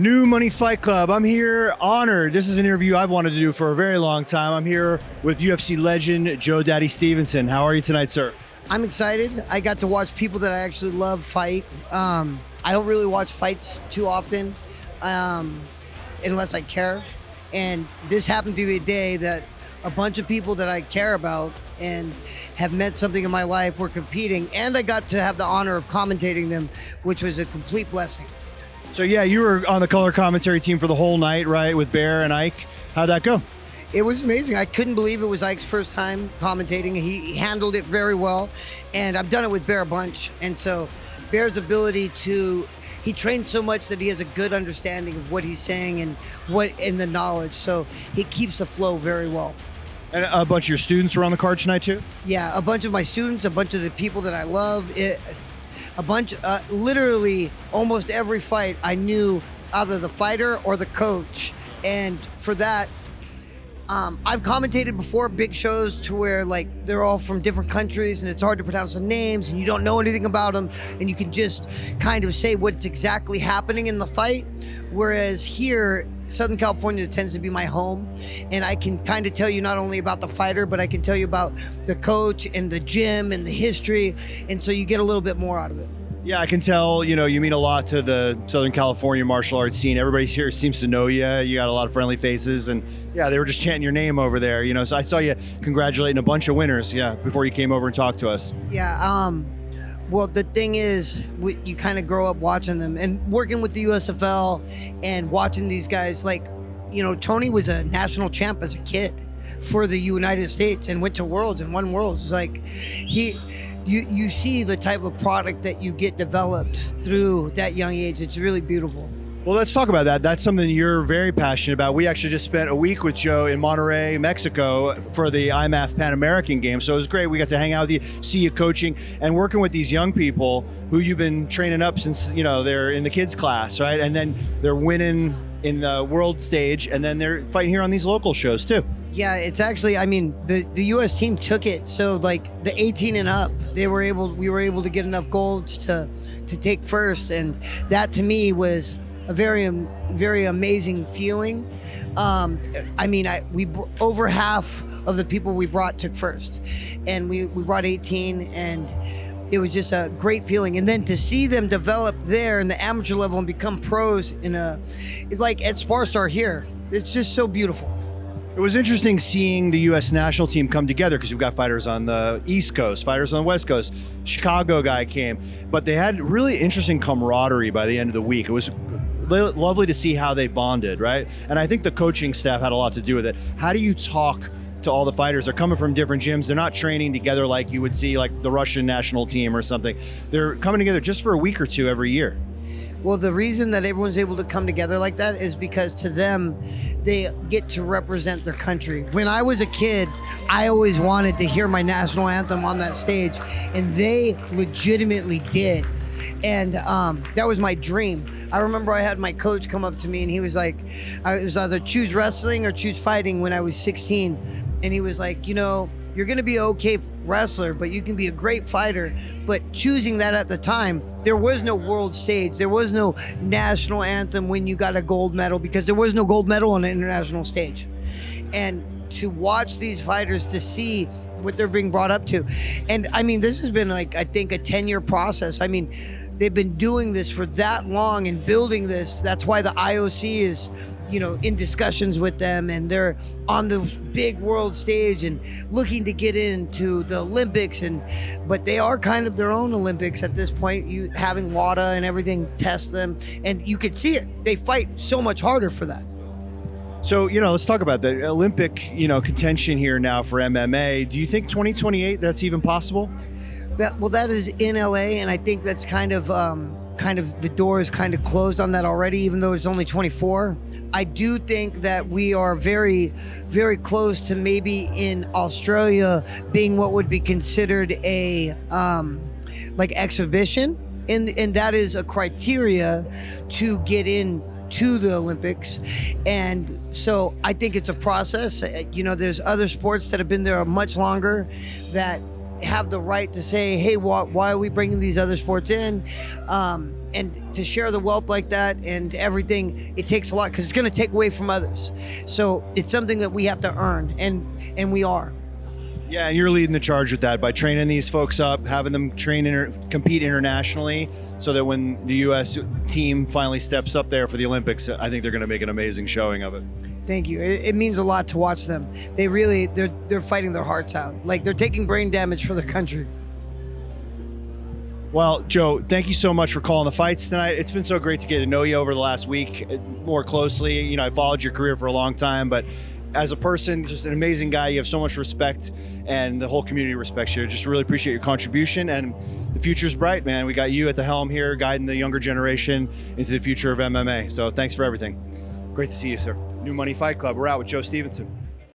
New Money Fight Club. I'm here honored. This is an interview I've wanted to do for a very long time. I'm here with UFC legend Joe Stevenson. How are you tonight, sir? I'm excited. I got to watch people that I actually love fight. I don't really watch fights too often unless I care. And this happened to be a day that a bunch of people that I care about and have meant something in my life were competing, and I got to have the honor of commentating them, which was a complete blessing. So yeah, you were on the color commentary team for the whole night, right, with Bear and Ike. How'd that go? It was amazing. I couldn't believe it was Ike's first time commentating. He handled it very well, and I've done it with Bear a bunch. And so Bear's ability to, he trained so much that he has a good understanding of what he's saying and the knowledge. So he keeps the flow very well. And a bunch of your students were on the card tonight too? Yeah, a bunch of my students, a bunch of the people that I love. Literally almost every fight I knew either the fighter or the coach. And for that, I've commentated before big shows to where like they're all from different countries and it's hard to pronounce the names and you don't know anything about them and you can just kind of say what's exactly happening in the fight. Whereas here, Southern California tends to be my home, and I can kind of tell you not only about the fighter, but I can tell you about the coach and the gym and the history, and so you get a little bit more out of it. Yeah, I can tell, you mean a lot to the Southern California martial arts scene. Everybody here seems to know you. You got a lot of friendly faces, and yeah, they were just chanting your name over there, so I saw you congratulating a bunch of winners, before you came over and talked to us. Yeah, well, the thing is, you kind of grow up watching them and working with the USFL and watching these guys. Like, Tony was a national champ as a kid for the United States and went to Worlds and won Worlds. Like, you see the type of product that you get developed through that young age. It's really beautiful. Well, let's talk about that. That's something you're very passionate about. We actually just spent a week with Joe in Monterrey, Mexico for the IMMAF Pan-American Games. So it was great. We got to hang out with you, see you coaching and working with these young people who you've been training up since, they're in the kids class, right? And then they're winning in the world stage and then they're fighting here on these local shows too. Yeah, it's actually, the U.S. team took it. So like the 18 and up, we were able to get enough golds to take first. And that to me was a very, very amazing feeling. Over half of the people we brought took first, and we brought 18, and it was just a great feeling. And then to see them develop there in the amateur level and become pros it's like at SparStar here. It's just so beautiful. It was interesting seeing the U.S. national team come together because we've got fighters on the East Coast, fighters on the West Coast. Chicago guy came, but they had really interesting camaraderie by the end of the week. It was lovely to see how they bonded, right? And I think the coaching staff had a lot to do with it. How do you talk to all the fighters? They're coming from different gyms. They're not training together like you would see like the Russian national team or something. They're coming together just for a week or two every year. Well, the reason that everyone's able to come together like that is because to them, they get to represent their country. When I was a kid, I always wanted to hear my national anthem on that stage, and they legitimately did. And that was my dream. I remember I had my coach come up to me and he was like, it was either choose wrestling or choose fighting when I was 16. And he was like, you're gonna be an okay wrestler, but you can be a great fighter. But choosing that at the time, there was no world stage. There was no national anthem when you got a gold medal because there was no gold medal on an international stage. And to watch these fighters, to see what they're being brought up to. And this has been like, I think a 10-year process. They've been doing this for that long and building this. That's why the IOC is, in discussions with them, and they're on the big world stage and looking to get into the Olympics. But they are kind of their own Olympics at this point. You having WADA and everything test them, and you could see it. They fight so much harder for that. So, let's talk about the Olympic, contention here now for MMA. Do you think 2028 that's even possible? That is in LA, and I think that's kind of the door is kind of closed on that already, even though it's only 24. I do think that we are very, very close to maybe in Australia being what would be considered a exhibition, and that is a criteria to get into the Olympics. And so I think it's a process. There's other sports that have been there much longer that have the right to say, hey, why are we bringing these other sports in? And to share the wealth like that and everything, it takes a lot because it's going to take away from others. So it's something that we have to earn, and we are. Yeah, and you're leading the charge with that by training these folks up, having them compete internationally, so that when the U.S. team finally steps up there for the Olympics, I think they're going to make an amazing showing of it. Thank you. It means a lot to watch them. They're fighting their hearts out. Like, they're taking brain damage for their country. Well, Joe, thank you so much for calling the fights tonight. It's been so great to get to know you over the last week more closely. You know, I followed your career for a long time, but as a person, just an amazing guy. You have so much respect, and the whole community respects you. Just really appreciate your contribution, and the future's bright, man. We got you at the helm here, guiding the younger generation into the future of MMA. So thanks for everything. Great to see you, sir. New Money Fight Club. We're out with Joe Stevenson.